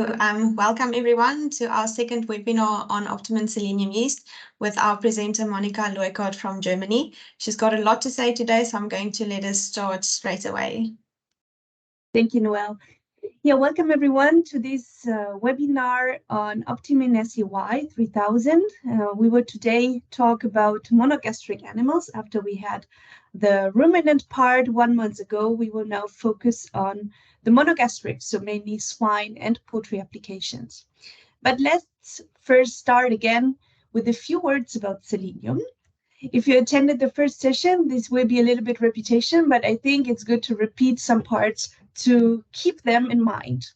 Welcome everyone to our second webinar on Optimin selenium yeast with our presenter Monika Leukert from Germany. She's got a lot to say today, so I'm going to let us start straight away. Thank you, Noélle. Yeah, welcome everyone to this webinar on Optimin SeY3000. We will today talk about monogastric animals. After we had the ruminant part 1 month ago, we will now focus on the monogastric, so mainly swine and poultry applications. But let's first start again with a few words about selenium. If you attended the first session, this will be a little bit repetition, but I think it's good to repeat some parts to keep them in mind.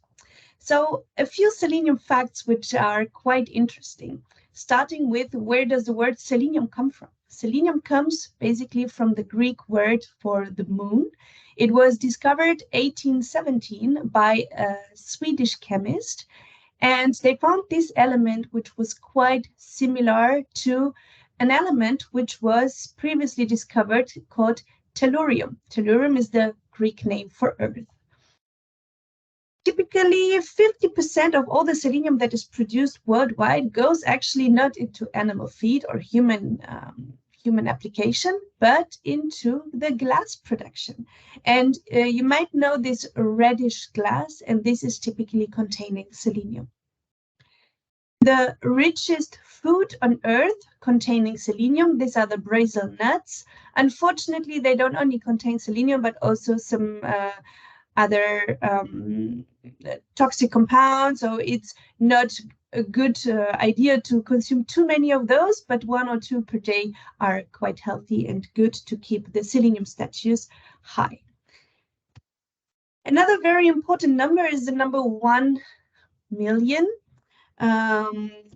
So a few selenium facts which are quite interesting, starting with where does the word selenium come from? Selenium comes basically from the Greek word for the moon. It was discovered 1817 by a Swedish chemist, and they found this element which was quite similar to an element which was previously discovered called tellurium. Tellurium is the Greek name for Earth. Typically, 50% of all the selenium that is produced worldwide goes actually not into animal feed or human application, but into the glass production. And you might know this reddish glass, and this is typically containing selenium. The richest food on earth containing selenium, these are the Brazil nuts. Unfortunately, they don't only contain selenium, but also some other toxic compounds. So it's not a good idea to consume too many of those, but 1 or 2 per day are quite healthy and good to keep the selenium status high. Another very important number is the number 1 million.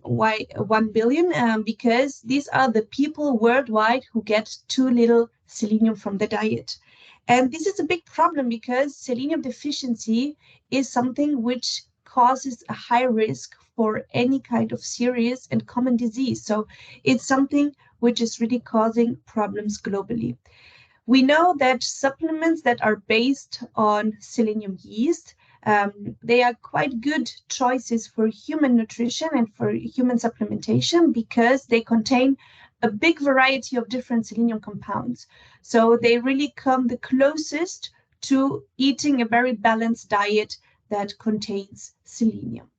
Why 1 billion? Because these are the people worldwide who get too little selenium from the diet. And this is a big problem because selenium deficiency is something which causes a high risk for any kind of serious and common disease. So it's something which is really causing problems globally. We know that supplements that are based on selenium yeast, they are quite good choices for human nutrition and for human supplementation because they contain a big variety of different selenium compounds. So they really come the closest to eating a very balanced diet that contains selenium.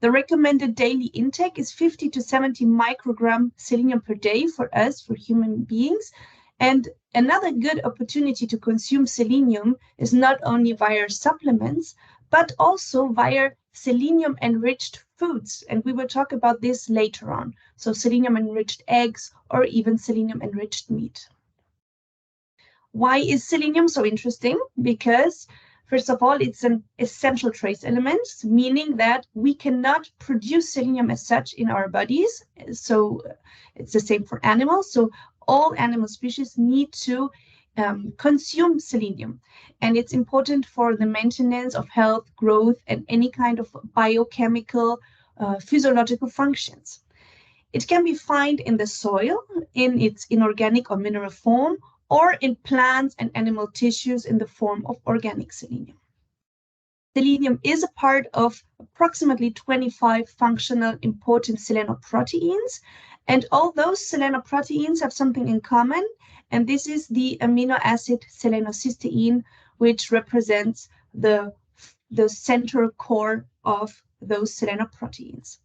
The recommended daily intake is 50 to 70 microgram selenium per day for us, for human beings. And another good opportunity to consume selenium is not only via supplements, but also via selenium-enriched foods. And we will talk about this later on. So selenium-enriched eggs or even selenium-enriched meat. Why is selenium so interesting? Because first of all, it's an essential trace element, meaning that we cannot produce selenium as such in our bodies. So it's the same for animals. So all animal species need to consume selenium. And it's important for the maintenance of health, growth, and any kind of biochemical, physiological functions. It can be found in the soil, in its inorganic or mineral form, or in plants and animal tissues in the form of organic selenium. Selenium is a part of approximately 25 functional important selenoproteins, and all those selenoproteins have something in common, and this is the amino acid selenocysteine, which represents the central core of those selenoproteins.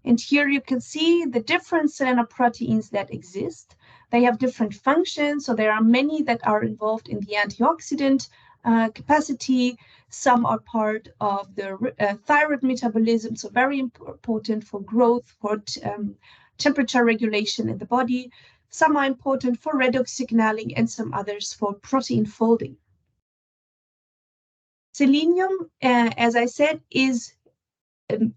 And here you can see the different selenoproteins that exist. They have different functions, so there are many that are involved in the antioxidant capacity. Some are part of the thyroid metabolism, so very important for growth, for temperature regulation in the body. Some are important for redox signaling and some others for protein folding. Selenium, as I said, is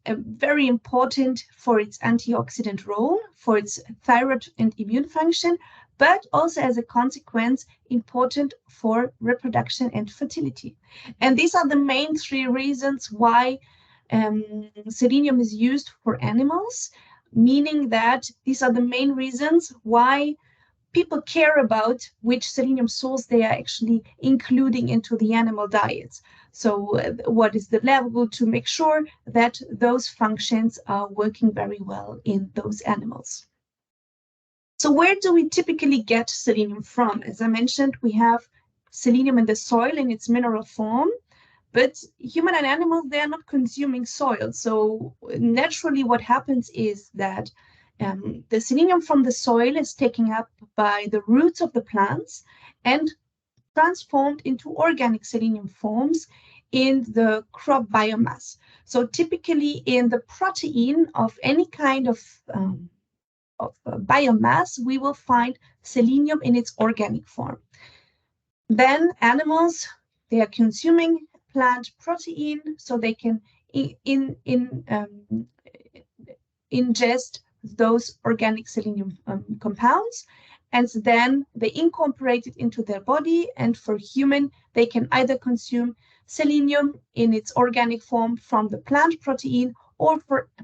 very important for its antioxidant role, for its thyroid and immune function, but also as a consequence, important for reproduction and fertility. And these are the main 3 reasons why selenium is used for animals, meaning that these are the main reasons why people care about which selenium source they are actually including into the animal diets. So what is the level to make sure that those functions are working very well in those animals. So where do we typically get selenium from? As I mentioned, we have selenium in the soil in its mineral form, but human and animals, they are not consuming soil. So naturally what happens is that the selenium from the soil is taken up by the roots of the plants and transformed into organic selenium forms in the crop biomass. So typically in the protein of any kind of biomass, we will find selenium in its organic form. Then animals, they are consuming plant protein, so they can ingest those organic selenium compounds, and then they incorporate it into their body. And for human, they can either consume selenium in its organic form from the plant protein or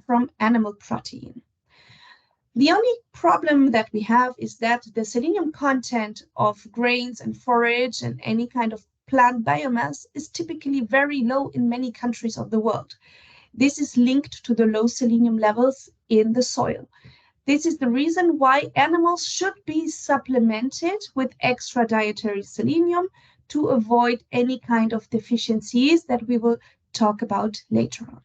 from animal protein. The only problem that we have is that the selenium content of grains and forage and any kind of plant biomass is typically very low in many countries of the world. This is linked to the low selenium levels in the soil. This is the reason why animals should be supplemented with extra dietary selenium to avoid any kind of deficiencies that we will talk about later on.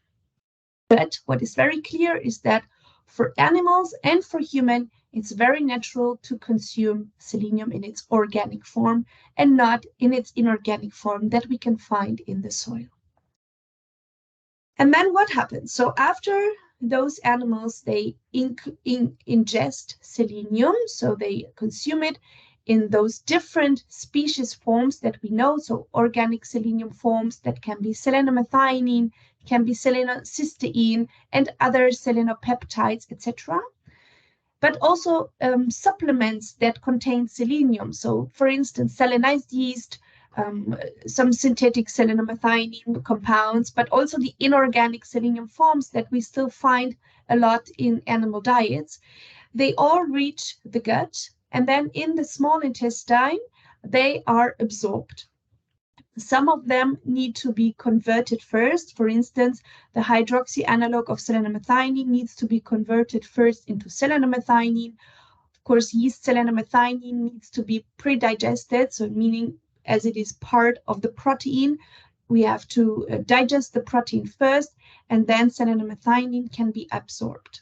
But what is very clear is that for animals and for human, it's very natural to consume selenium in its organic form and not in its inorganic form that we can find in the soil. And then what happens? So after those animals, they ingest selenium, so they consume it in those different species forms that we know, so organic selenium forms that can be selenomethionine, can be selenocysteine, and other selenopeptides, etc. But also supplements that contain selenium. So for instance, selenized yeast, some synthetic selenomethionine compounds, but also the inorganic selenium forms that we still find a lot in animal diets. They all reach the gut, and then in the small intestine, they are absorbed. Some of them need to be converted first. For instance, the hydroxy analog of selenomethionine needs to be converted first into selenomethionine. Of course, yeast selenomethionine needs to be pre-digested, so meaning as it is part of the protein, we have to digest the protein first, and then selenomethionine can be absorbed.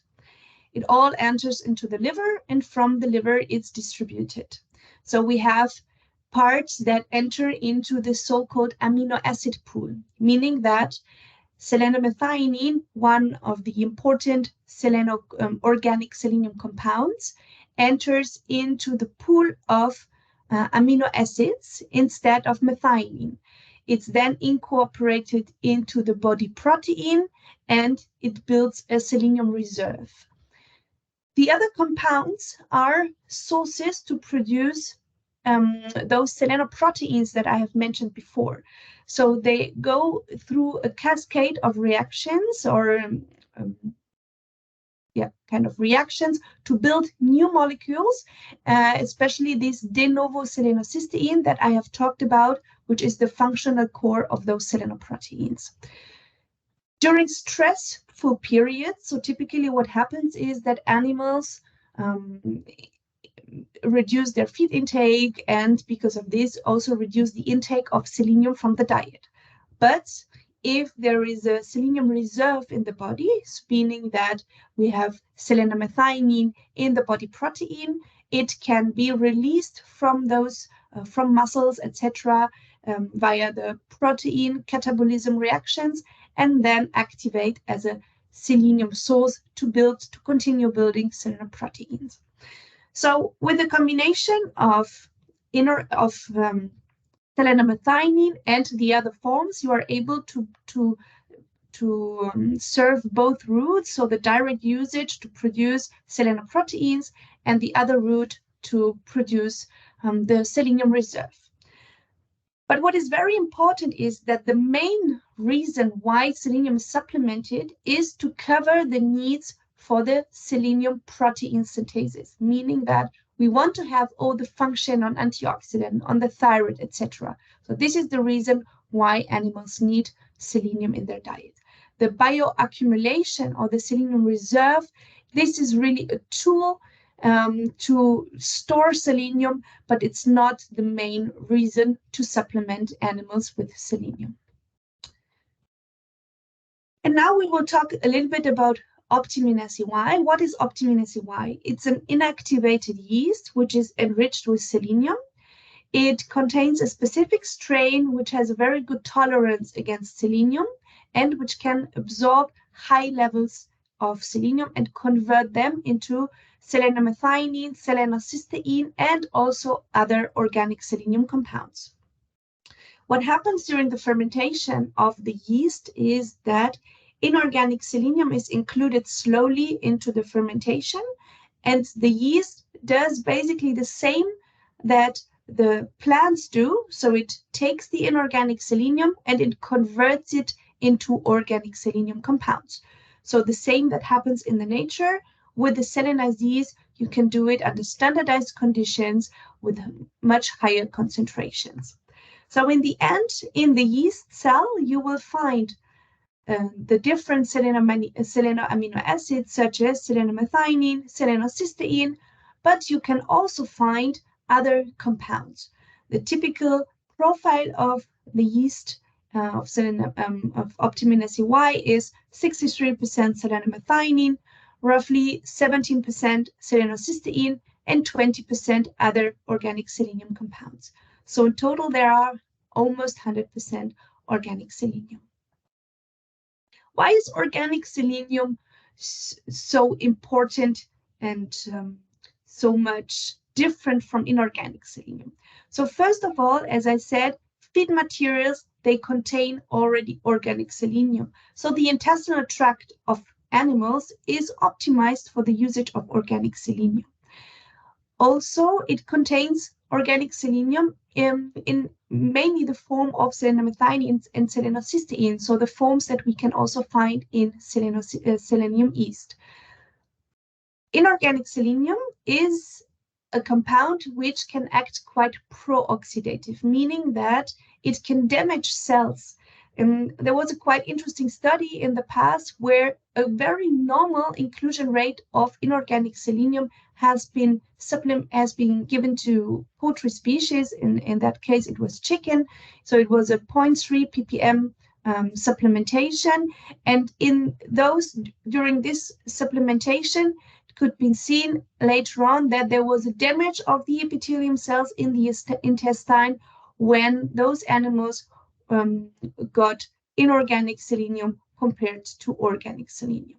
It all enters into the liver, and from the liver, it's distributed. So we have parts that enter into the so-called amino acid pool, meaning that selenomethionine, one of the important organic selenium compounds, enters into the pool of amino acids instead of methionine. It's then incorporated into the body protein, and it builds a selenium reserve. The other compounds are sources to produce those selenoproteins that I have mentioned before. So they go through a cascade of reactions or kind of reactions to build new molecules, especially this de novo selenocysteine that I have talked about, which is the functional core of those selenoproteins. During stressful periods, so typically what happens is that animals reduce their feed intake, and because of this also reduce the intake of selenium from the diet. But if there is a selenium reserve in the body, meaning that we have selenomethionine in the body protein, it can be released from those from muscles, etc., via the protein catabolism reactions, and then activate as a selenium source to continue building selenoproteins. So with the combination of selenomethionine and the other forms, you are able to serve both routes, so the direct usage to produce selenoproteins and the other route to produce the selenium reserve. But what is very important is that the main reason why selenium is supplemented is to cover the needs for the selenium protein synthesis, meaning that we want to have all the function on antioxidant, on the thyroid, etc. So this is the reason why animals need selenium in their diet. The bioaccumulation or the selenium reserve, this is really a tool to store selenium, but it's not the main reason to supplement animals with selenium. And now we will talk a little bit about Optimin SeY. What is Optimin SeY? It's an inactivated yeast which is enriched with selenium. It contains a specific strain which has a very good tolerance against selenium and which can absorb high levels of selenium and convert them into selenomethionine, selenocysteine, and also other organic selenium compounds. What happens during the fermentation of the yeast is that inorganic selenium is included slowly into the fermentation, and the yeast does basically the same that the plants do. So it takes the inorganic selenium and it converts it into organic selenium compounds. So the same that happens in the nature, with the selenizers, you can do it under standardized conditions with much higher concentrations. So in the end, in the yeast cell, you will find the different selenoamino acids such as selenomethionine, selenocysteine, but you can also find other compounds. The typical profile of the yeast of Optimin SeY is 63% selenomethionine, roughly 17% selenocysteine, and 20% other organic selenium compounds. So in total, there are almost 100% organic selenium. Why is organic selenium so important and so much different from inorganic selenium? So first of all, as I said, feed materials, they contain already organic selenium. So the intestinal tract of animals is optimized for the usage of organic selenium. Also, it contains organic selenium in mainly the form of selenomethionine and selenocysteine, so the forms that we can also find in selenium yeast. Inorganic selenium is a compound which can act quite pro-oxidative, meaning that it can damage cells. And there was a quite interesting study in the past where a very normal inclusion rate of inorganic selenium has been given to poultry species. In that case, it was chicken. So it was a 0.3 ppm supplementation. And in those, during this supplementation, it could be seen later on that there was a damage of the epithelium cells in the intestine when those animals got inorganic selenium compared to organic selenium.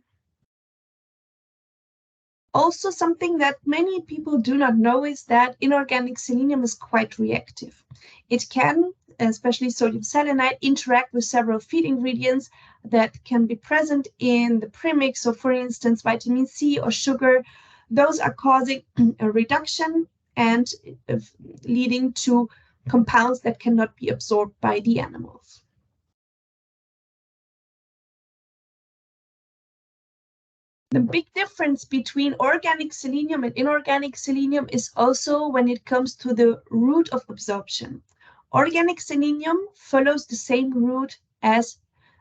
Also, something that many people do not know is that inorganic selenium is quite reactive. It can, especially sodium selenide, interact with several feed ingredients that can be present in the premix. So for instance, vitamin C or sugar, those are causing a reduction and leading to compounds that cannot be absorbed by the animals. The big difference between organic selenium and inorganic selenium is also when it comes to the route of absorption. Organic selenium follows the same route as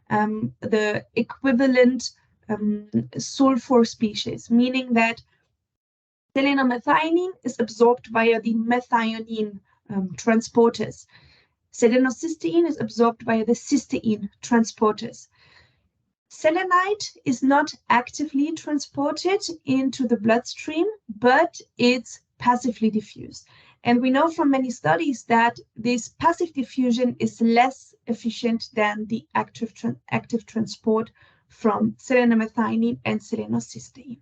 the equivalent sulfur species, meaning that selenomethionine is absorbed via the methionine transporters. Selenocysteine is absorbed via the cysteine transporters. Selenite is not actively transported into the bloodstream, but it's passively diffused. And we know from many studies that this passive diffusion is less efficient than the active transport from selenomethionine and selenocysteine.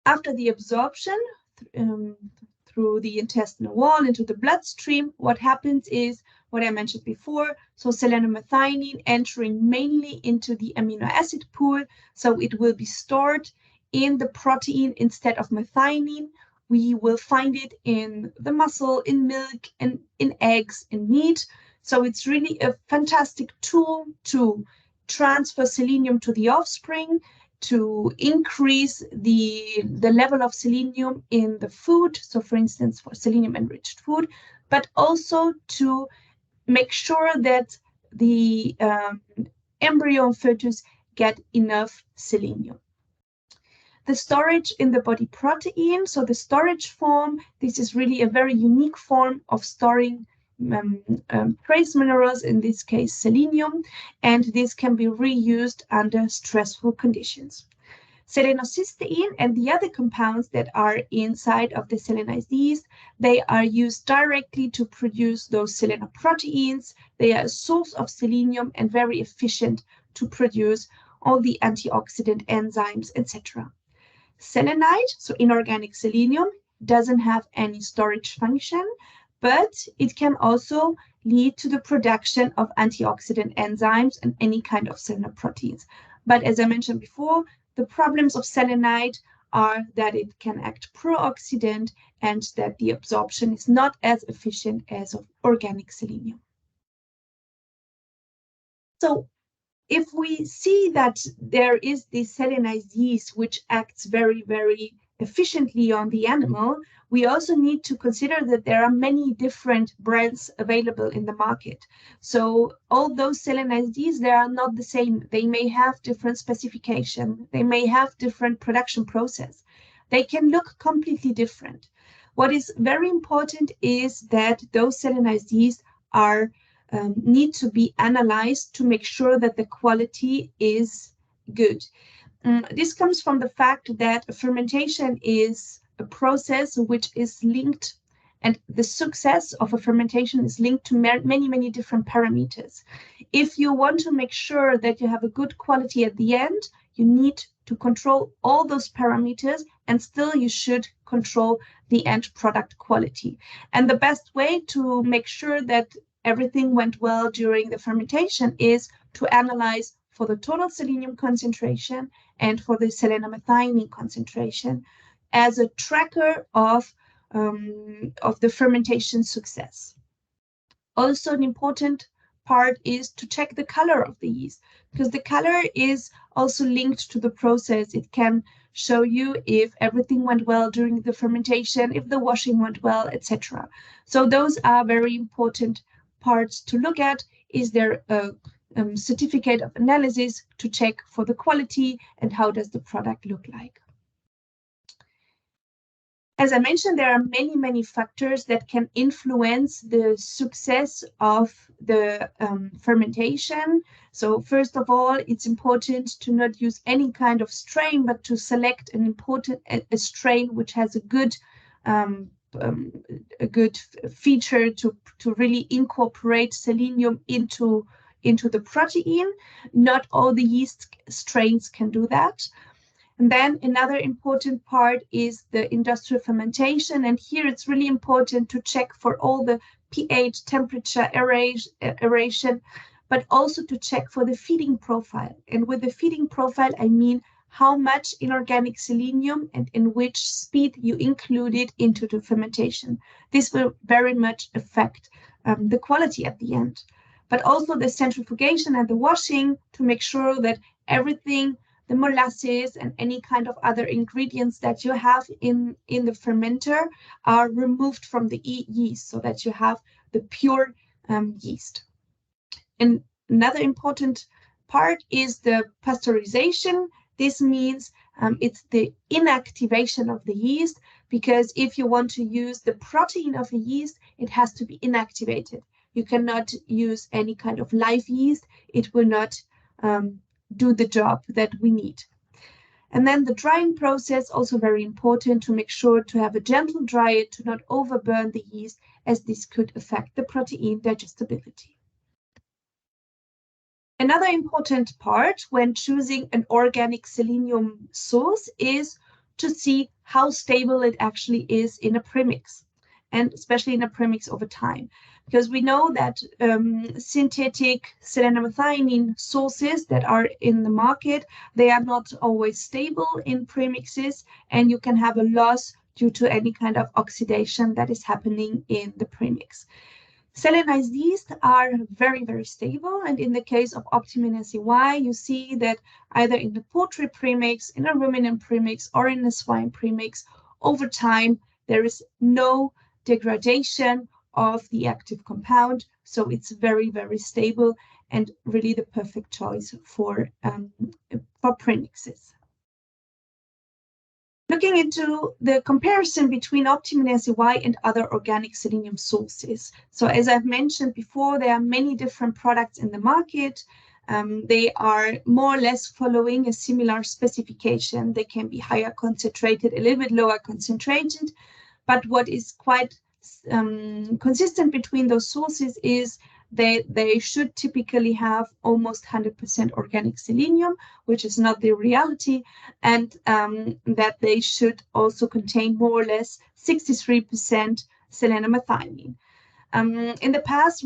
After the absorption through the intestinal wall into the bloodstream, what happens is what I mentioned before. So selenomethionine entering mainly into the amino acid pool. So it will be stored in the protein instead of methionine. We will find it in the muscle, in milk, and in eggs, in meat. So it's really a fantastic tool to transfer selenium to the offspring, to increase the level of selenium in the food. So for instance, for selenium enriched food, but also to make sure that the embryo and fetus get enough selenium. The storage in the body protein, so the storage form, this is really a very unique form of storing trace minerals, in this case selenium, and this can be reused under stressful conditions. Selenocysteine and the other compounds that are inside of the selenized yeast, they are used directly to produce those selenoproteins. They are a source of selenium and very efficient to produce all the antioxidant enzymes, etc. Selenite, so inorganic selenium, doesn't have any storage function, but it can also lead to the production of antioxidant enzymes and any kind of selenoproteins. But as I mentioned before, the problems of selenite are that it can act pro-oxidant and that the absorption is not as efficient as of organic selenium. So if we see that there is this selenized yeast which acts very, very efficiently on the animal, we also need to consider that there are many different brands available in the market. So all those selenized yeast, they are not the same. They may have different specification. They may have different production process. They can look completely different. What is very important is that those selenized yeast are need to be analyzed to make sure that the quality is good. This comes from the fact that fermentation is a process which is linked, and the success of a fermentation is linked to many, many different parameters. If you want to make sure that you have a good quality at the end, you need to control all those parameters, and still you should control the end product quality. And the best way to make sure that everything went well during the fermentation is to analyze for the total selenium concentration and for the selenomethionine concentration as a tracker of the fermentation success. Also, an important part is to check the color of the yeast, because the color is also linked to the process. It can show you if everything went well during the fermentation, if the washing went well, etc. So those are very important parts to look at. Is there a certificate of analysis to check for the quality, and how does the product look like? As I mentioned, there are many, many factors that can influence the success of the fermentation. So first of all, it's important to not use any kind of strain, but to select a strain which has a good feature to really incorporate selenium into the protein. Not all the yeast strains can do that. And then another important part is the industrial fermentation. And here it's really important to check for all the pH, temperature, aeration, but also to check for the feeding profile. And with the feeding profile, I mean how much inorganic selenium and in which speed you include it into the fermentation. This will very much affect the quality at the end. But also the centrifugation and the washing to make sure that everything, the molasses and any kind of other ingredients that you have in the fermenter are removed from the yeast, so that you have the pure yeast. And another important part is the pasteurization. This means it's the inactivation of the yeast, because if you want to use the protein of a yeast, it has to be inactivated. You cannot use any kind of live yeast. It will not do the job that we need. And then the drying process, also very important to make sure to have a gentle dryer, to not overburn the yeast, as this could affect the protein digestibility. Another important part when choosing an organic selenium source is to see how stable it actually is in a premix, and especially in a premix over time. Because we know that synthetic selenomethionine sources that are in the market, they are not always stable in premixes, and you can have a loss due to any kind of oxidation that is happening in the premix. Selenized yeast are very, very stable, and in the case of Optimin SeY, you see that either in the poultry premix, in a ruminant premix, or in a swine premix, over time, there is no degradation of the active compound. So it's very, very stable and really the perfect choice for premixes. Looking into the comparison between Optimin SeY and other organic selenium sources. So as I've mentioned before, there are many different products in the market. They are more or less following a similar specification. They can be higher concentrated, a little bit lower concentrated, but what is quite consistent between those sources is they should typically have almost 100% organic selenium, which is not the reality, and that they should also contain more or less 63% selenomethionine. In the past,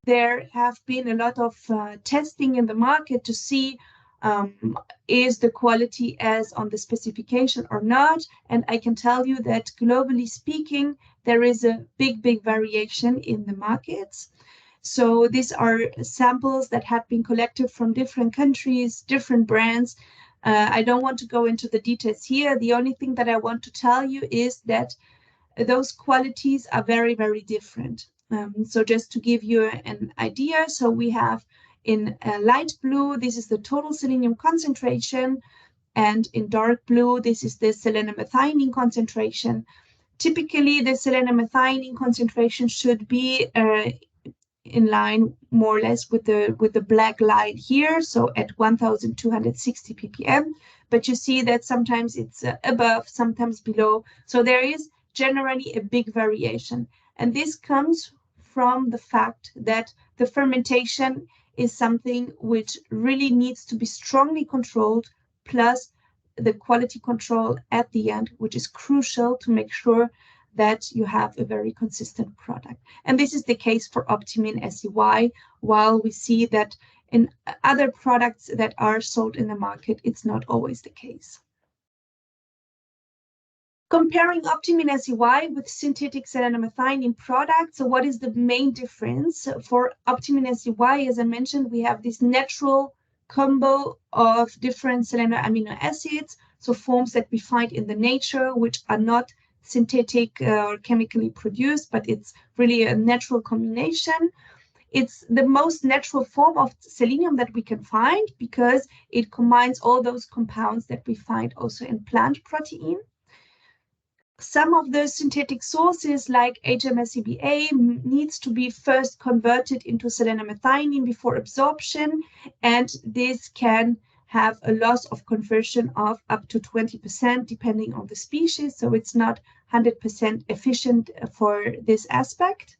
there have been a lot of testing in the market to see is the quality as on the specification or not. And I can tell you that globally speaking, there is a big variation in the markets. So these are samples that have been collected from different countries, different brands. I don't want to go into the details here. The only thing that I want to tell you is that those qualities are very different. So just to give you an idea, so we have in light blue, this is the total selenium concentration, and in dark blue, this is the selenomethionine concentration. Typically, the selenomethionine concentration should be in line more or less with the black line here, so at 1260 ppm, but you see that sometimes it's above, sometimes below, so there is generally a big variation, and this comes from the fact that the fermentation is something which really needs to be strongly controlled, plus the quality control at the end, which is crucial to make sure that you have a very consistent product. And this is the case for Optimin SeY, while we see that in other products that are sold in the market, it's not always the case. Comparing Optimin SeY with synthetic selenomethionine products, so what is the main difference? For Optimin SeY, as I mentioned, we have this natural combo of different selenium amino acids, so forms that we find in the nature, which are not synthetic or chemically produced, but it's really a natural combination. It's the most natural form of selenium that we can find because it combines all those compounds that we find also in plant protein. Some of the synthetic sources like HMSCBA needs to be first converted into selenomethionine before absorption, and this can have a loss of conversion of up to 20% depending on the species, so it's not 100% efficient for this aspect.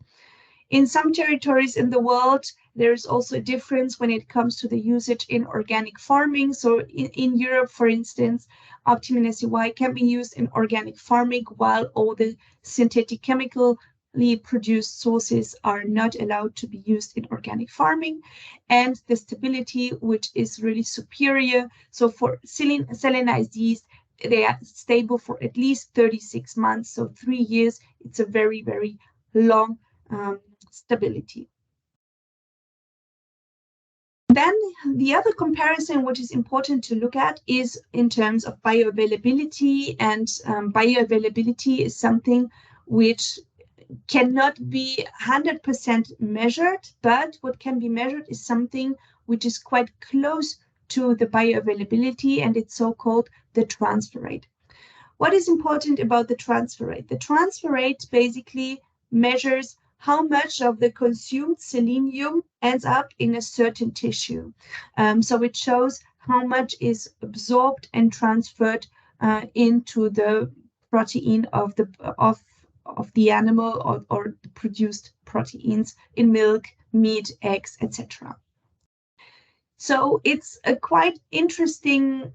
In some territories in the world, there is also a difference when it comes to the usage in organic farming. So in Europe, for instance, Optimin SeY can be used in organic farming, while all the synthetic chemically produced sources are not allowed to be used in organic farming. And the stability, which is really superior. So for selenized yeast, they are stable for at least 36 months. So 3 years, it's a very long stability. Then the other comparison which is important to look at is in terms of bioavailability, and bioavailability is something which cannot be 100% measured, but what can be measured is something which is quite close to the bioavailability, and it's so-called the transfer rate. What is important about the transfer rate? The transfer rate basically measures how much of the consumed selenium ends up in a certain tissue. So it shows how much is absorbed and transferred into the protein of the animal or the produced proteins in milk, meat, eggs, etc. So it's a quite interesting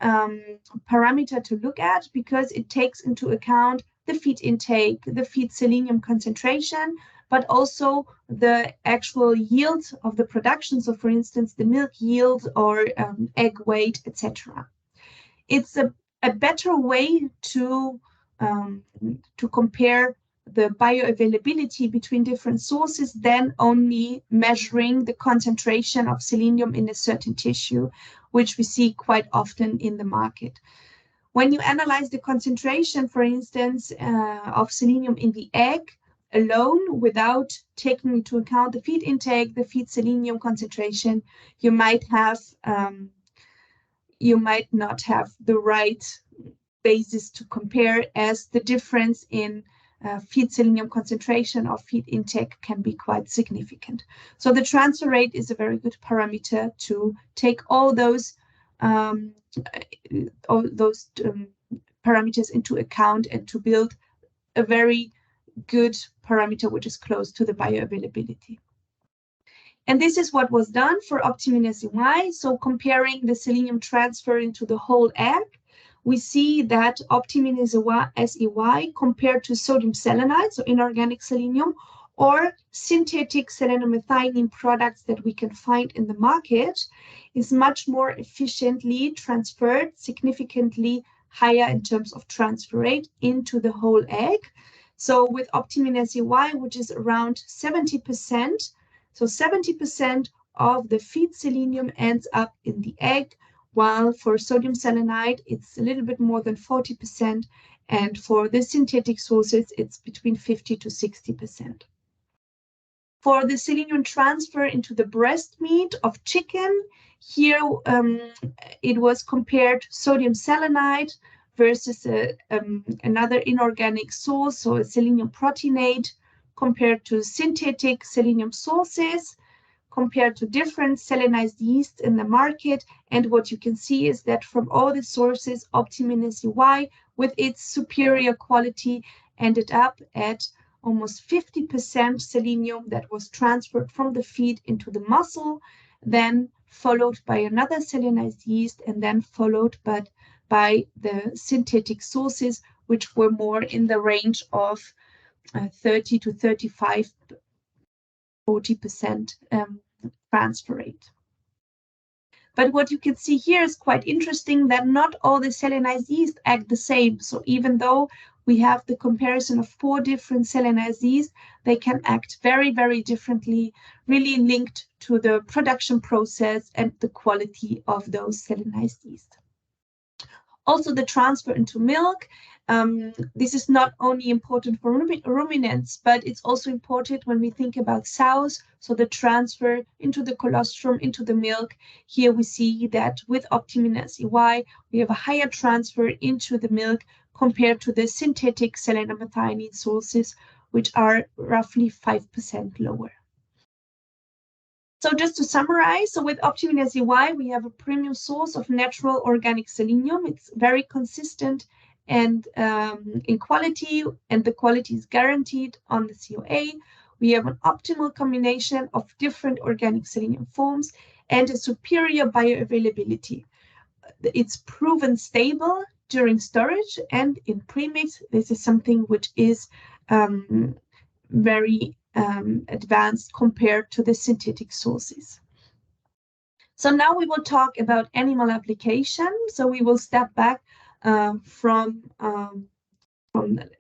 parameter to look at because it takes into account the feed intake, the feed selenium concentration, but also the actual yield of the production. So for instance, the milk yield or egg weight, etc. It's a better way to compare the bioavailability between different sources than only measuring the concentration of selenium in a certain tissue, which we see quite often in the market. When you analyze the concentration, for instance, of selenium in the egg alone, without taking into account the feed intake, the feed selenium concentration, you might not have the right basis to compare, as the difference in feed selenium concentration or feed intake can be quite significant. So the transfer rate is a very good parameter to take all those parameters into account and to build a very good parameter which is close to the bioavailability. And this is what was done for Optimin SeY. So comparing the selenium transfer into the whole egg, we see that Optimin SeY compared to sodium selenide, so inorganic selenium, or synthetic selenomethionine products that we can find in the market, is much more efficiently transferred, significantly higher in terms of transfer rate into the whole egg. So with Optimin SeY, which is around 70%, so 70% of the feed selenium ends up in the egg, while for sodium selenide, it's a little bit more than 40%, and for the synthetic sources, it's between 50 to 60%. For the selenium transfer into the breast meat of chicken, here it was compared sodium selenide versus another inorganic source, so a selenium proteinate, compared to synthetic selenium sources, compared to different selenized yeast in the market. And what you can see is that from all the sources, Optimin SeY, with its superior quality, ended up at almost 50% selenium that was transferred from the feed into the muscle, then followed by another selenized yeast, and then followed by the synthetic sources, which were more in the range of 30 to 35, 40% transfer rate. But what you can see here is quite interesting, that not all the selenized yeast act the same. So even though we have the comparison of 4 different selenized yeast, they can act very, very differently, really linked to the production process and the quality of those selenized yeast. Also, the transfer into milk. This is not only important for ruminants, but it's also important when we think about sows. So the transfer into the colostrum, into the milk. Here we see that with Optimin SeY, we have a higher transfer into the milk compared to the synthetic selenomethionine sources, which are roughly 5% lower. So just to summarize, so with Optimin SeY, we have a premium source of natural organic selenium. It's very consistent and in quality, and the quality is guaranteed on the COA. We have an optimal combination of different organic selenium forms and a superior bioavailability. It's proven stable during storage and in premix. This is something which is very advanced compared to the synthetic sources. So now we will talk about animal application. So we will step back from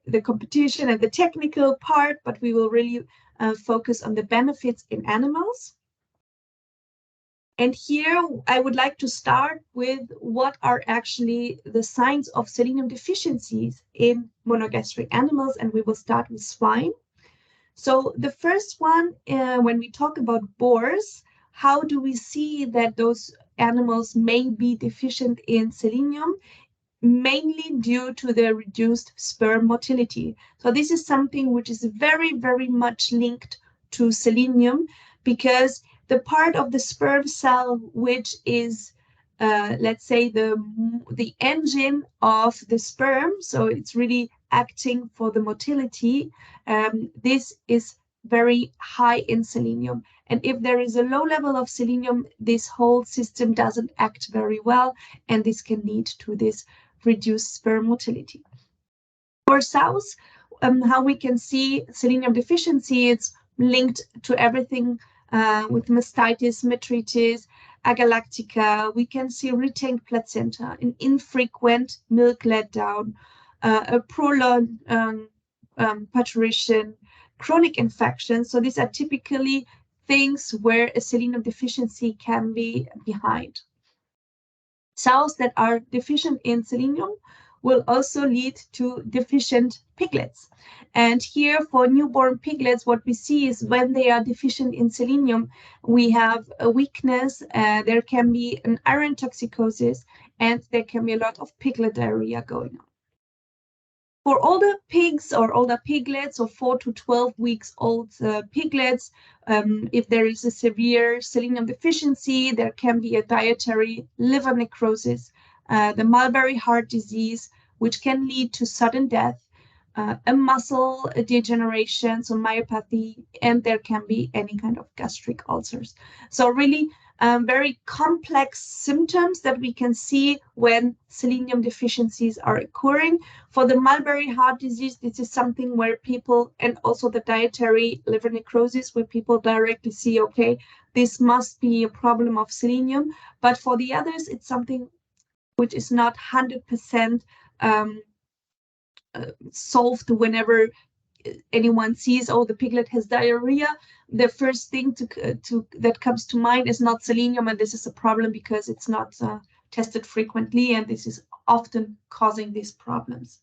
the competition and the technical part, but we will really focus on the benefits in animals. And here I would like to start with what are actually the signs of selenium deficiencies in monogastric animals, and we will start with swine. So the first one, when we talk about boars, how do we see that those animals may be deficient in selenium? Mainly due to the reduced sperm motility. So this is something which is very, very much linked to selenium, because the part of the sperm cell which is, let's say, the engine of the sperm, so it's really acting for the motility, this is very high in selenium. And if there is a low level of selenium, this whole system doesn't act very well, and this can lead to this reduced sperm motility. For sows, how we can see selenium deficiency, it's linked to everything with mastitis, metritis, agalactica. We can see retained placenta, an infrequent milk letdown, a prolonged parturition, chronic infections. So these are typically things where a selenium deficiency can be behind. Sows that are deficient in selenium will also lead to deficient piglets. And here for newborn piglets, what we see is when they are deficient in selenium, we have a weakness, there can be an iron toxicosis, and there can be a lot of piglet diarrhea going on. For older pigs or older piglets, or 4 to 12 weeks old piglets, if there is a severe selenium deficiency, there can be a dietary liver necrosis, the mulberry heart disease, which can lead to sudden death, a muscle degeneration, so myopathy, and there can be any kind of gastric ulcers. So really very complex symptoms that we can see when selenium deficiencies are occurring. For the mulberry heart disease, this is something where people, and also the dietary liver necrosis, where people directly see, okay, this must be a problem of selenium. But for the others, it's something which is not 100% solved. Whenever anyone sees, oh, the piglet has diarrhea, the first thing that comes to mind is not selenium, and this is a problem because it's not tested frequently, and this is often causing these problems.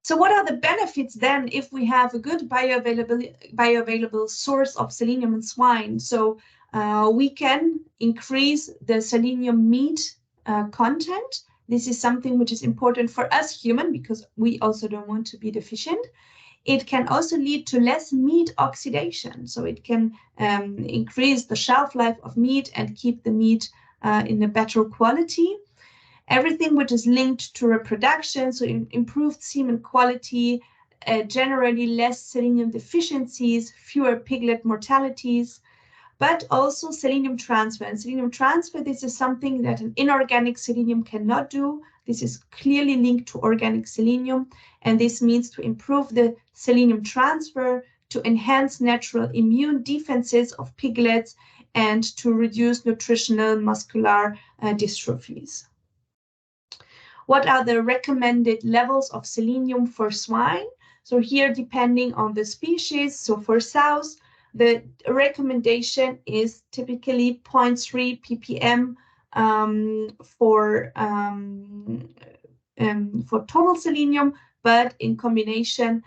So what are the benefits then if we have a good bioavailable source of selenium in swine? So we can increase the selenium meat content. This is something which is important for us human, because we also don't want to be deficient. It can also lead to less meat oxidation. So it can increase the shelf life of meat and keep the meat in a better quality. Everything which is linked to reproduction, so improved semen quality, generally less selenium deficiencies, fewer piglet mortalities, but also selenium transfer. And selenium transfer, this is something that an inorganic selenium cannot do. This is clearly linked to organic selenium, and this means to improve the selenium transfer, to enhance natural immune defenses of piglets, and to reduce nutritional muscular dystrophies. What are the recommended levels of selenium for swine? So here, depending on the species, so for sows, the recommendation is typically 0.3 ppm for total selenium, but in combination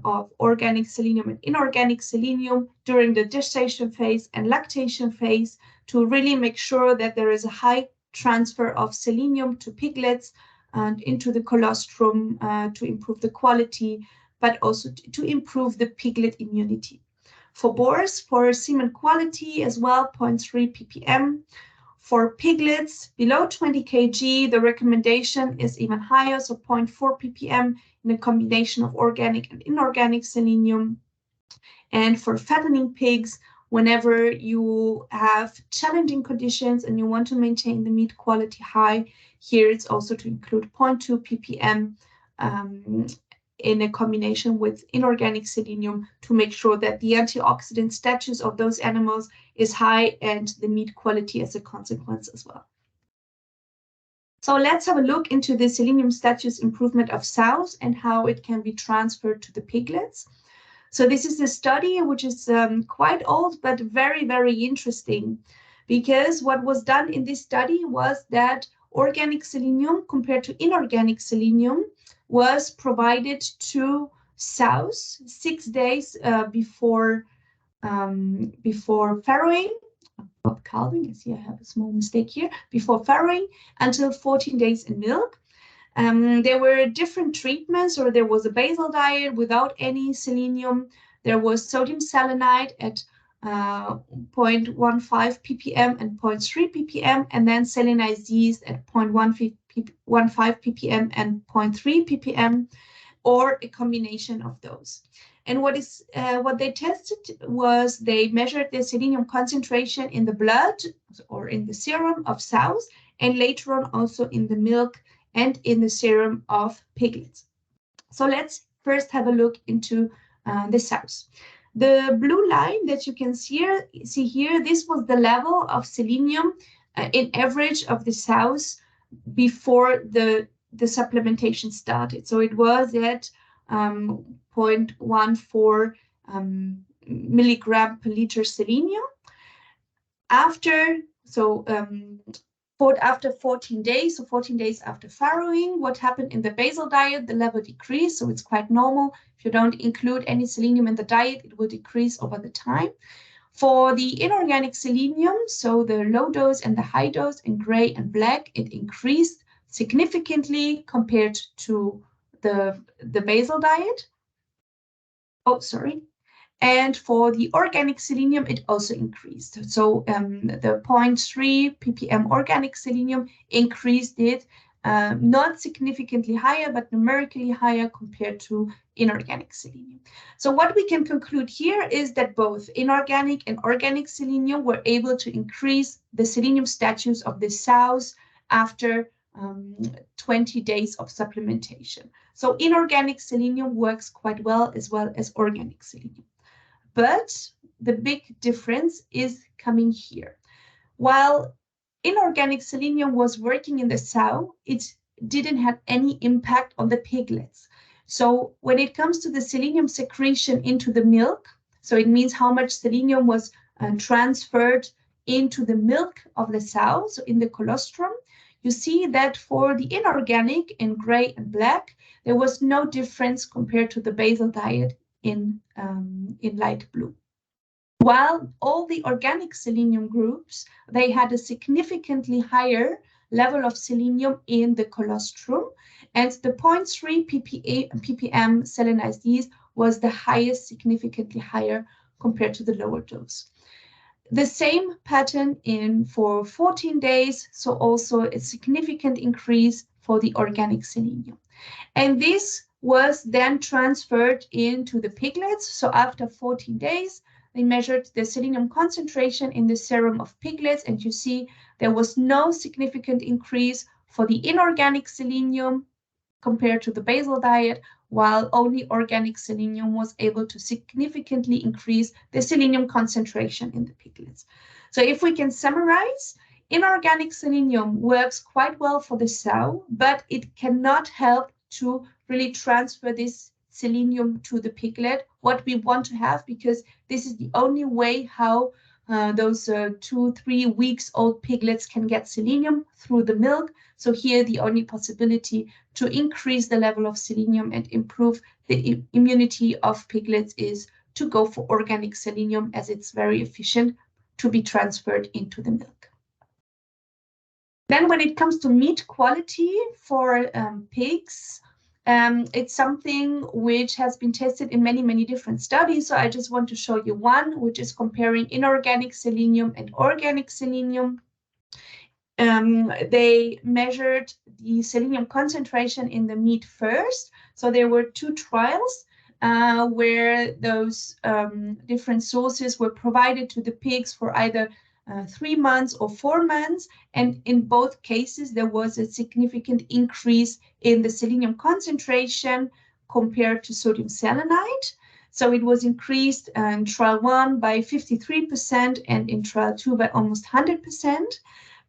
of organic selenium and inorganic selenium during the gestation phase and lactation phase, to really make sure that there is a high transfer of selenium to piglets and into the colostrum to improve the quality, but also to improve the piglet immunity. For boars, for semen quality as well, 0.3 ppm. For piglets below 20 kg, the recommendation is even higher, so 0.4 ppm in a combination of organic and inorganic selenium. And for fattening pigs, whenever you have challenging conditions and you want to maintain the meat quality high, here it's also to include 0.2 ppm in a combination with inorganic selenium to make sure that the antioxidant status of those animals is high and the meat quality as a consequence as well. So let's have a look into the selenium status improvement of sows and how it can be transferred to the piglets. So this is a study which is quite old, but very, very interesting, because what was done in this study was that organic selenium compared to inorganic selenium was provided to sows 6 days before farrowing. Calving, I see I have a small mistake here, before farrowing until 14 days in milk. There were different treatments, or there was a basal diet without any selenium. There was sodium selenite at 0.15 ppm and 0.3 ppm, and then selenized yeast at 0.15 ppm and 0.3 ppm, or a combination of those. And what they tested was they measured the selenium concentration in the blood or in the serum of sows, and later on also in the milk and in the serum of piglets. So let's first have a look into the sows. The blue line that you can see here, this was the level of selenium in average of the sows before the supplementation started. So it was at 0.14 milligram per liter selenium. After, after 14 days, so 14 days after farrowing, what happened in the basal diet? The level decreased, so it's quite normal. If you don't include any selenium in the diet, it will decrease over the time. For the inorganic selenium, so the low dose and the high dose in gray and black, it increased significantly compared to the basal diet. Oh, sorry. And for the organic selenium, it also increased. So the 0.3 ppm organic selenium increased it, not significantly higher, but numerically higher compared to inorganic selenium. So what we can conclude here is that both inorganic and organic selenium were able to increase the selenium status of the sows after 20 days of supplementation. So inorganic selenium works quite well as organic selenium. But the big difference is coming here. While inorganic selenium was working in the sow, it didn't have any impact on the piglets. So when it comes to the selenium secretion into the milk, so it means how much selenium was transferred into the milk of the sow, so in the colostrum, you see that for the inorganic in gray and black, there was no difference compared to the basal diet in light blue. While all the organic selenium groups, they had a significantly higher level of selenium in the colostrum, and the 0.3 ppm selenized yeast was the highest, significantly higher compared to the lower dose. The same pattern for 14 days, so also a significant increase for the organic selenium. And this was then transferred into the piglets. So after 14 days, they measured the selenium concentration in the serum of piglets, and you see there was no significant increase for the inorganic selenium compared to the basal diet, while only organic selenium was able to significantly increase the selenium concentration in the piglets. So if we can summarize, inorganic selenium works quite well for the sow, but it cannot help to really transfer this selenium to the piglet, what we want to have, because this is the only way how those 2-3 weeks old piglets can get selenium through the milk. So here the only possibility to increase the level of selenium and improve the immunity of piglets is to go for organic selenium, as it's very efficient to be transferred into the milk. Then when it comes to meat quality for pigs, it's something which has been tested in many different studies. So I just want to show you one, which is comparing inorganic selenium and organic selenium. They measured the selenium concentration in the meat first. So there were 2 trials where those different sources were provided to the pigs for either 3 months or 4 months, and in both cases there was a significant increase in the selenium concentration compared to sodium selenite. So it was increased in trial 1 by 53% and in trial 2 by almost 100%.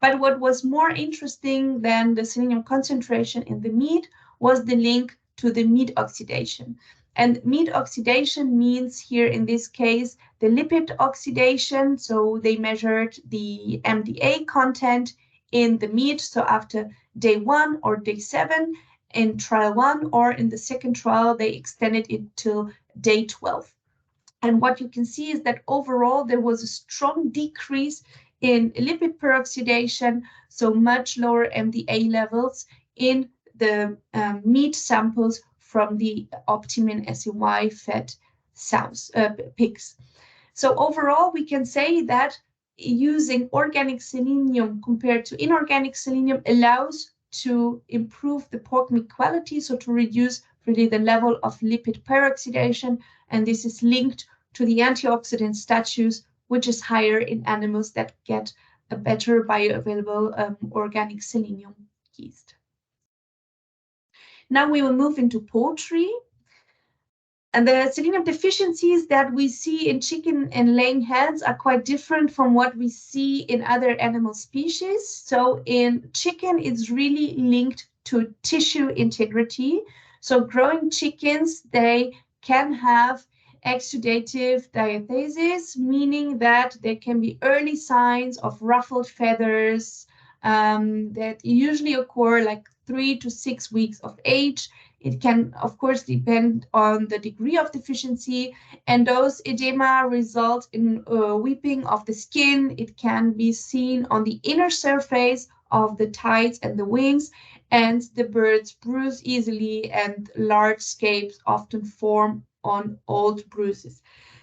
But what was more interesting than the selenium concentration in the meat was the link to the meat oxidation. And meat oxidation means here in this case the lipid oxidation. So they measured the MDA content in the meat. So after day 1 or day 7 in trial 1, or in the second trial, they extended it till day 12. And what you can see is that overall there was a strong decrease in lipid peroxidation, so much lower MDA levels in the meat samples from the Optimin SeY fed pigs. So overall, we can say that using organic selenium compared to inorganic selenium allows to improve the pork meat quality, so to reduce really the level of lipid peroxidation, and this is linked to the antioxidant status, which is higher in animals that get a better bioavailable organic selenium yeast. Now we will move into poultry. And the selenium deficiencies that we see in chicken and laying hens are quite different from what we see in other animal species. So in chicken, it's really linked to tissue integrity. So growing chickens, they can have exudative diathesis, meaning that there can be early signs of ruffled feathers, that usually occur like 3 to 6 weeks of age. It can, of course, depend on the degree of deficiency, and those edema result in weeping of the skin. It can be seen on the inner surface of the tides and the wings, and the birds bruise easily, and large scapes often form on old bruises.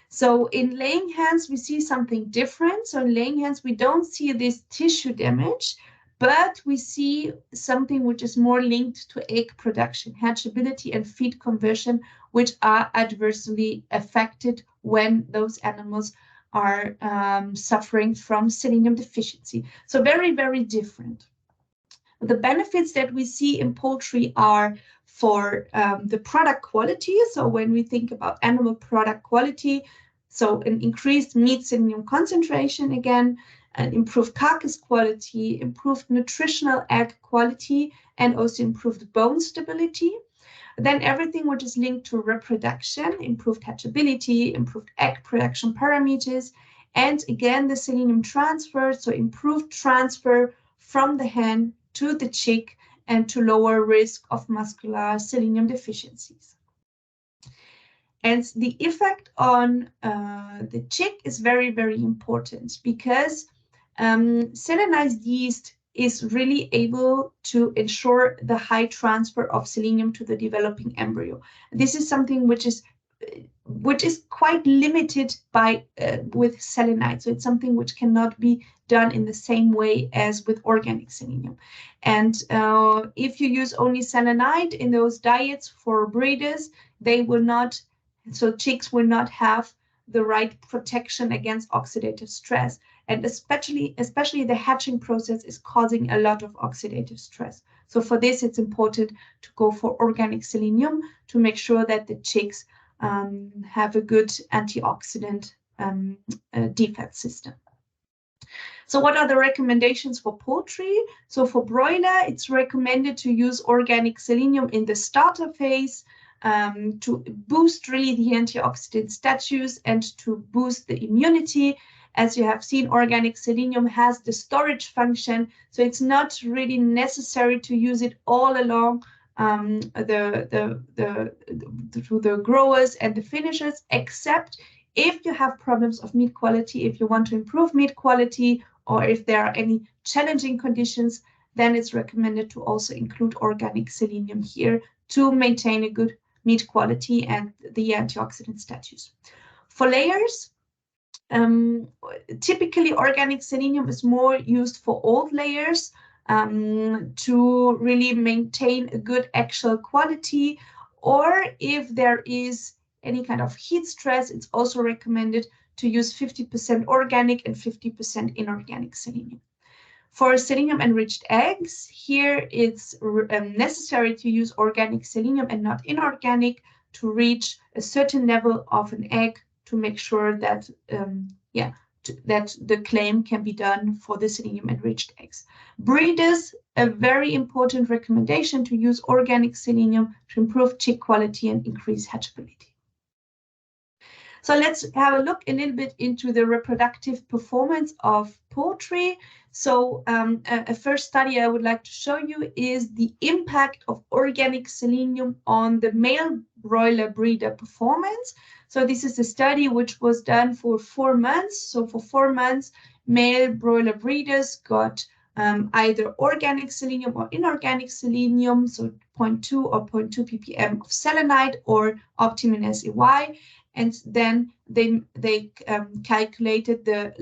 So in laying hens, we see something different. So in laying hens, we don't see this tissue damage, but we see something which is more linked to egg production, hatchability, and feed conversion, which are adversely affected when those animals are suffering from selenium deficiency. So very, very different. The benefits that we see in poultry are for the product quality. So when we think about animal product quality, so an increased meat selenium concentration again, an improved carcass quality, improved nutritional egg quality, and also improved bone stability. Then everything which is linked to reproduction, improved hatchability, improved egg production parameters, and again, the selenium transfer, so improved transfer from the hen to the chick and to lower risk of muscular selenium deficiencies. And the effect on the chick is very, very important, because selenized yeast is really able to ensure the high transfer of selenium to the developing embryo. This is something which is quite limited by with selenite. So it's something which cannot be done in the same way as with organic selenium. And if you use only selenite in those diets for breeders, they will not, so chicks will not have the right protection against oxidative stress. And especially the hatching process is causing a lot of oxidative stress. So for this, it's important to go for organic selenium to make sure that the chicks have a good antioxidant defense system. So what are the recommendations for poultry? So for broiler, it's recommended to use organic selenium in the starter phase to boost really the antioxidant status and to boost the immunity. As you have seen, organic selenium has the storage function, so it's not really necessary to use it all along the growers and the finishers, except if you have problems of meat quality, if you want to improve meat quality, or if there are any challenging conditions, then it's recommended to also include organic selenium here to maintain a good meat quality and the antioxidant status. For layers, typically organic selenium is more used for old layers to really maintain a good actual quality, or if there is any kind of heat stress, it's also recommended to use 50% organic and 50% inorganic selenium. For selenium-enriched eggs, here it's necessary to use organic selenium and not inorganic to reach a certain level of an egg to make sure that that the claim can be done for the selenium-enriched eggs. Breeders, a very important recommendation to use organic selenium to improve chick quality and increase hatchability. So let's have a look a little bit into the reproductive performance of poultry. So a first study I would like to show you is the impact of organic selenium on the male broiler breeder performance. So this is a study which was done for 4 months. So for 4 months, male broiler breeders got either organic selenium or inorganic selenium, so 0.2 or 0.2 ppm of selenite or Optimin SeY. And then they calculated the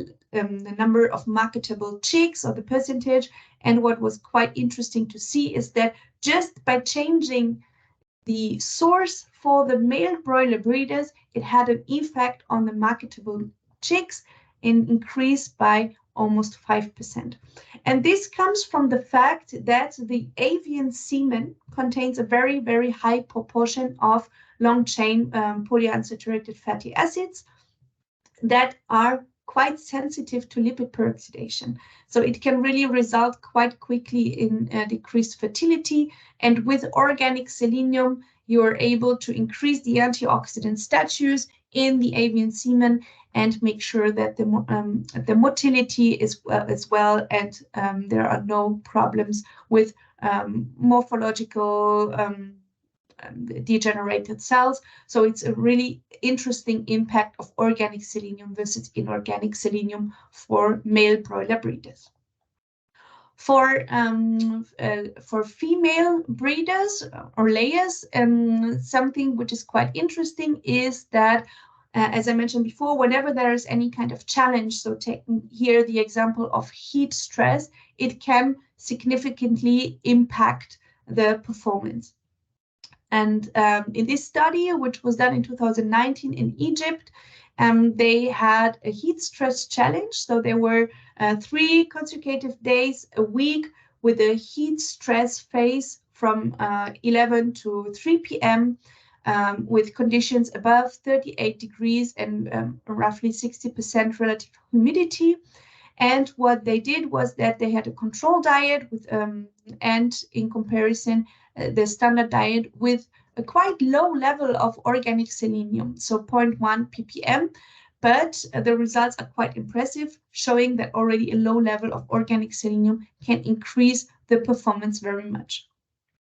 number of marketable chicks, or the percentage. And what was quite interesting to see is that just by changing the source for the male broiler breeders, it had an effect on the marketable chicks, an increase by almost 5%. And this comes from the fact that the avian semen contains a very, very high proportion of long-chain polyunsaturated fatty acids that are quite sensitive to lipid peroxidation. So it can really result quite quickly in decreased fertility. And with organic selenium, you are able to increase the antioxidant status, in the avian semen and make sure that the motility is as well, and there are no problems with morphological degenerated cells. So it's a really interesting impact of organic selenium versus inorganic selenium for male broiler breeders. For female breeders or layers, something which is quite interesting is that, as I mentioned before, whenever there is any kind of challenge, so taking here the example of heat stress, it can significantly impact the performance. And in this study, which was done in 2019 in Egypt, they had a heat stress challenge. So there were 3 consecutive days a week with a heat stress phase from 11 to 3 p.m. With conditions above 38 degrees and roughly 60% relative humidity. And what they did was that they had a control diet with, and in comparison, the standard diet with a quite low level of organic selenium, so 0.1 ppm, but the results are quite impressive, showing that already a low level of organic selenium can increase the performance very much.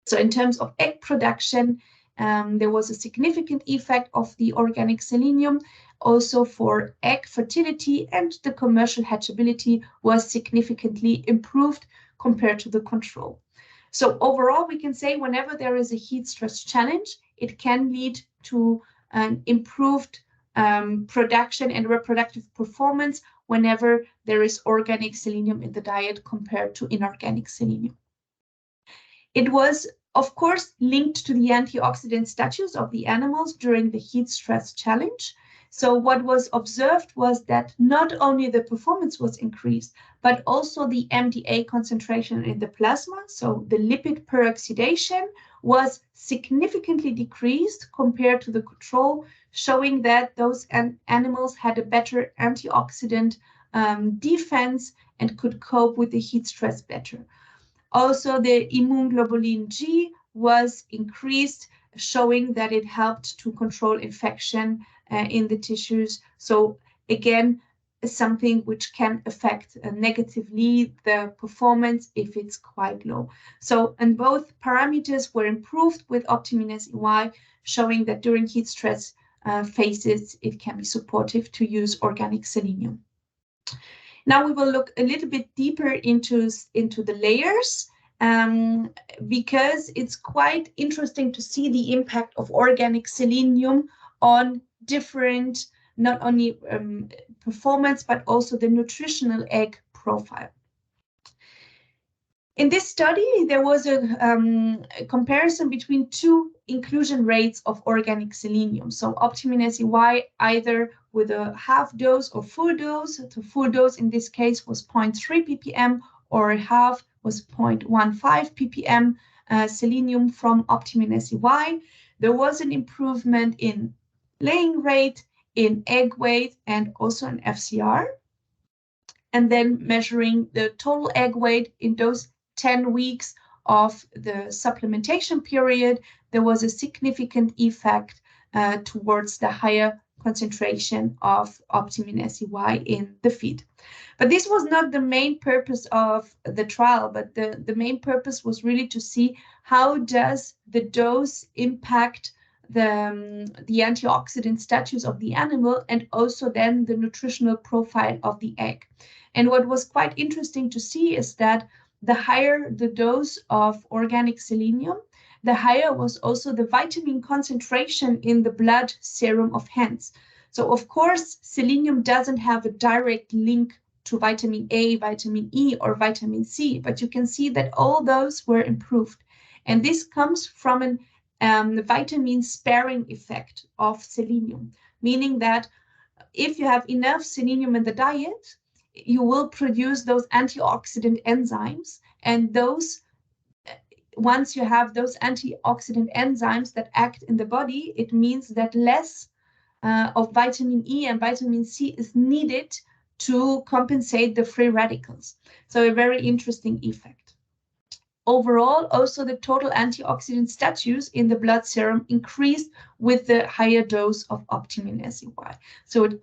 So in terms of egg production, there was a significant effect of the organic selenium. Also for egg fertility, and the commercial hatchability was significantly improved compared to the control. So overall, we can say whenever there is a heat stress challenge, it can lead to an improved production and reproductive performance whenever there is organic selenium in the diet compared to inorganic selenium. It was, of course, linked to the antioxidant status of the animals during the heat stress challenge. So what was observed was that not only the performance was increased, but also the MDA concentration in the plasma, so the lipid peroxidation, was significantly decreased compared to the control, showing that those animals had a better antioxidant defense and could cope with the heat stress better. Also, the immunoglobulin G was increased, showing that it helped to control infection in the tissues. So again, something which can affect negatively the performance if it's quite low. So, and both parameters were improved with Optimin SeY, showing that during heat stress phases, it can be supportive to use organic selenium. Now we will look a little bit deeper into the layers, because it's quite interesting to see the impact of organic selenium on different, not only performance, but also the nutritional egg profile. In this study, there was a comparison between 2 inclusion rates of organic selenium. So Optimin SeY either with a half dose or full dose. The full dose in this case was 0.3 ppm, or half was 0.15 ppm selenium from Optimin SeY. There was an improvement in laying rate, in egg weight, and also in FCR. And then measuring the total egg weight in those 10 weeks of the supplementation period, there was a significant effect towards the higher concentration of Optimin SeY in the feed. But this was not the main purpose of the trial, but the main purpose was really to see how does the dose impact the antioxidant status of the animal, and also then the nutritional profile of the egg. And what was quite interesting to see is that the higher the dose of organic selenium, the higher was also the vitamin concentration in the blood serum of hens. So of course, selenium doesn't have a direct link to vitamin A, vitamin E, or vitamin C, but you can see that all those were improved. And this comes from the vitamin sparing effect of selenium, meaning that if you have enough selenium in the diet, you will produce those antioxidant enzymes, and those, once you have those antioxidant enzymes that act in the body, it means that less of vitamin E and vitamin C is needed to compensate the free radicals. So a very interesting effect. overall, also the total antioxidant status in the blood serum increased with the higher dose of Optimin SeY. So it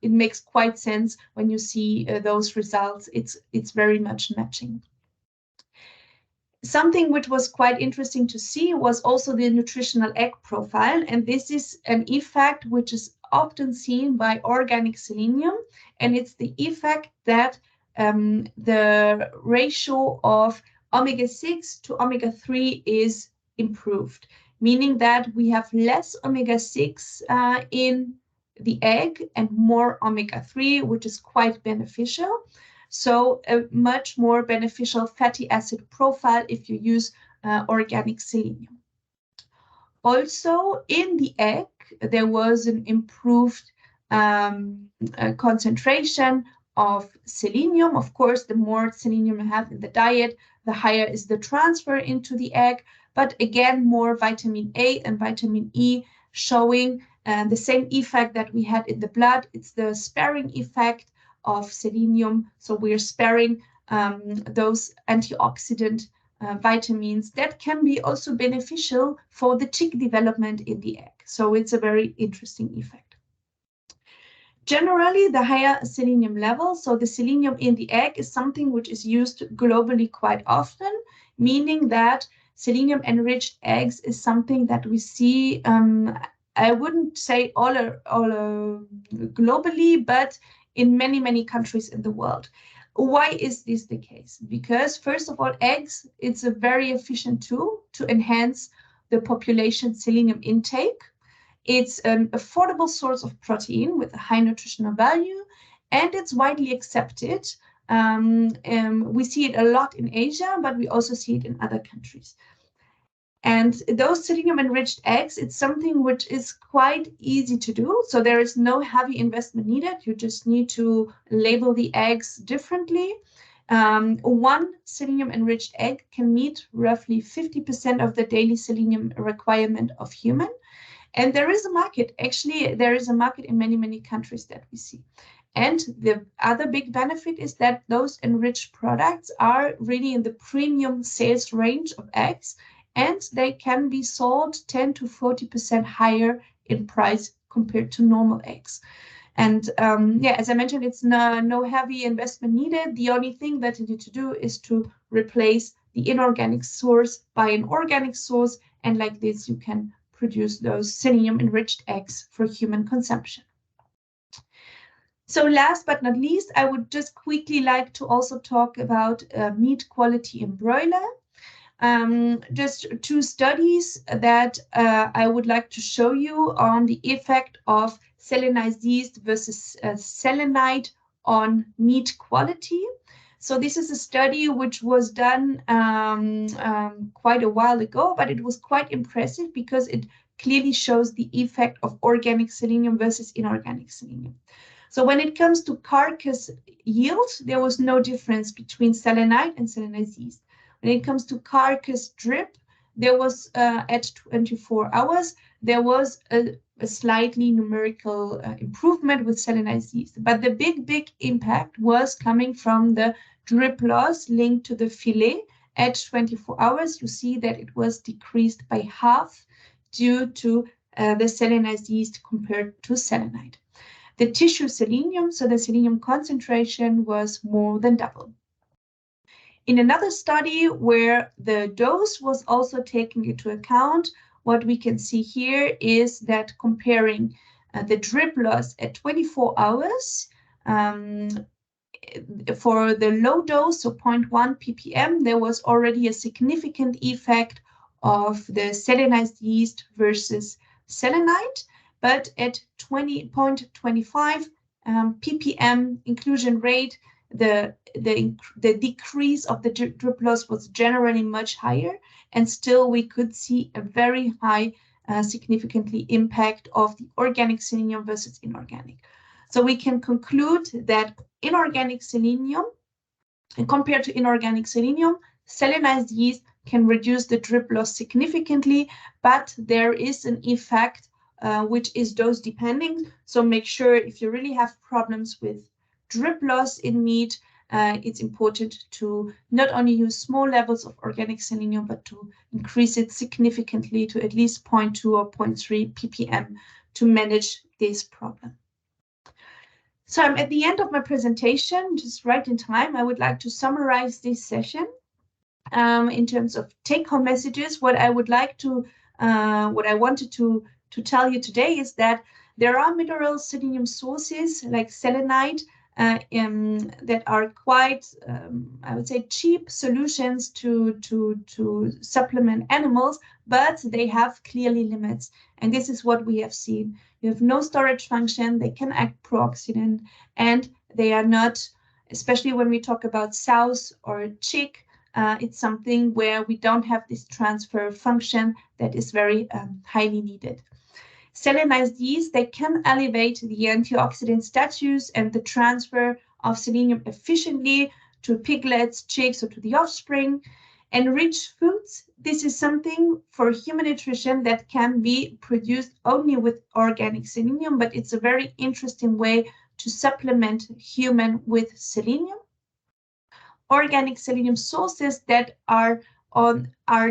makes quite sense when you see those results. It's very much matching. Something which was quite interesting to see was also the nutritional egg profile, and this is an effect which is often seen by organic selenium, and it's the effect that the ratio of omega-6 to omega-3 is improved, meaning that we have less omega-6 in the egg and more omega-3, which is quite beneficial. So a much more beneficial fatty acid profile if you use organic selenium. Also, in the egg, there was an improved concentration of selenium. Of course, the more selenium you have in the diet, the higher is the transfer into the egg. But again, more vitamin A and vitamin E showing the same effect that we had in the blood. It's the sparing effect of selenium. So we're sparing those antioxidant vitamins that can be also beneficial for the chick development in the egg. So it's a very interesting effect. Generally, the higher selenium level, so the selenium in the egg is something which is used globally quite often, meaning that selenium-enriched eggs is something that we see, I wouldn't say all globally, but in many, many countries in the world. Why is this the case? Because first of all, eggs, it's a very efficient tool to enhance the population selenium intake. It's an affordable source of protein with a high nutritional value, and it's widely accepted. We see it a lot in Asia, but we also see it in other countries. And those selenium-enriched eggs, it's something which is quite easy to do. So there is no heavy investment needed. You just need to label the eggs differently. One selenium-enriched egg can meet roughly 50% of the daily selenium requirement of human. And there is a market. Actually, there is a market in many, many countries that we see. And the other big benefit is that those enriched products are really in the premium sales range of eggs, and they can be sold 10 to 40% higher in price compared to normal eggs. And as I mentioned, it's no heavy investment needed. The only thing that you need to do is to replace the inorganic source by an organic source. And like this, you can produce those selenium-enriched eggs for human consumption. So last but not least, I would just quickly like to also talk about meat quality in broiler. Just two studies that I would like to show you on the effect of selenized yeast versus selenite on meat quality. So this is a study which was done quite a while ago, but it was quite impressive because it clearly shows the effect of organic selenium versus inorganic selenium. So when it comes to carcass yield, there was no difference between selenite and selenized yeast. When it comes to carcass drip, there was at 24 hours, there was a slightly numerical improvement with selenized yeast. But the big impact was coming from the drip loss linked to the fillet. At 24 hours, you see that it was decreased by half due to the selenized yeast compared to selenite. The tissue selenium, so the selenium concentration, was more than double. In another study where the dose was also taken into account, what we can see here is that comparing the drip loss at 24 hours for the low dose, so 0.1 ppm, there was already a significant effect of the selenized yeast versus selenite, but at 20.25 ppm inclusion rate, the decrease of the drip loss was generally much higher, and still we could see a very high significantly impact of the organic selenium versus inorganic. So we can conclude that inorganic selenium, and compared to inorganic selenium, selenized yeast can reduce the drip loss significantly, but there is an effect which is dose depending. So make sure if you really have problems with drip loss in meat, it's important to not only use small levels of organic selenium, but to increase it significantly to at least 0.2 or 0.3 ppm to manage this problem. So I'm at the end of my presentation, just right in time. I would like to summarize this session in terms of take-home messages. What I wanted to tell you today is that there are mineral selenium sources like selenite that are quite, I would say, cheap solutions to supplement animals, but they have clearly limits. And this is what we have seen. You have no storage function, they can act pro-oxidant, and they are not, especially when we talk about sows or chick, it's something where we don't have this transfer function that is very highly needed. Selenized yeast, they can elevate the antioxidant status and the transfer of selenium efficiently to piglets, chicks, or to the offspring. Enriched foods, this is something for human nutrition that can be produced only with organic selenium, but it's a very interesting way to supplement human with selenium. Organic selenium sources that are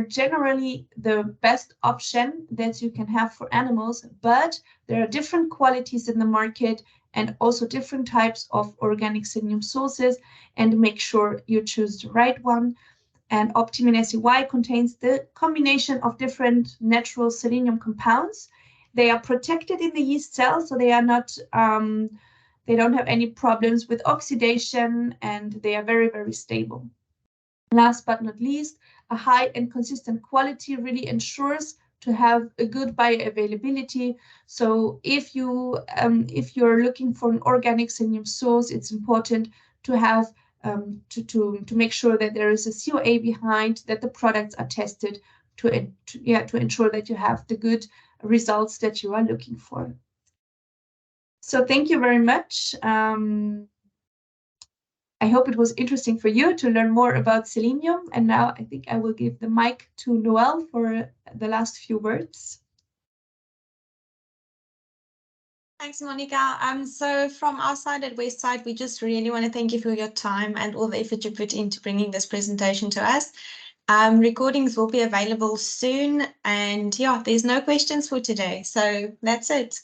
generally the best option that you can have for animals, but there are different qualities in the market and also different types of organic selenium sources, and make sure you choose the right one. And Optimin SeY contains the combination of different natural selenium compounds. They are protected in the yeast cell, so they are not they don't have any problems with oxidation, and they are very, very stable. Last but not least, a high and consistent quality really ensures to have a good bioavailability. So if you're looking for an organic selenium source, it's important to have to make sure that there is a COA behind, that the products are tested to ensure that you have the good results that you are looking for. So thank you very much. I hope it was interesting for you to learn more about selenium. And now I think I will give the mic to Noélle for the last few words. Thanks, Monika. So from our side at Westside, we just really want to thank you for your time and all the effort you put into bringing this presentation to us. Recordings will be available soon. And yeah, there's no questions for today. So that's it.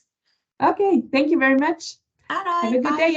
Okay, thank you very much. All right, have a good day.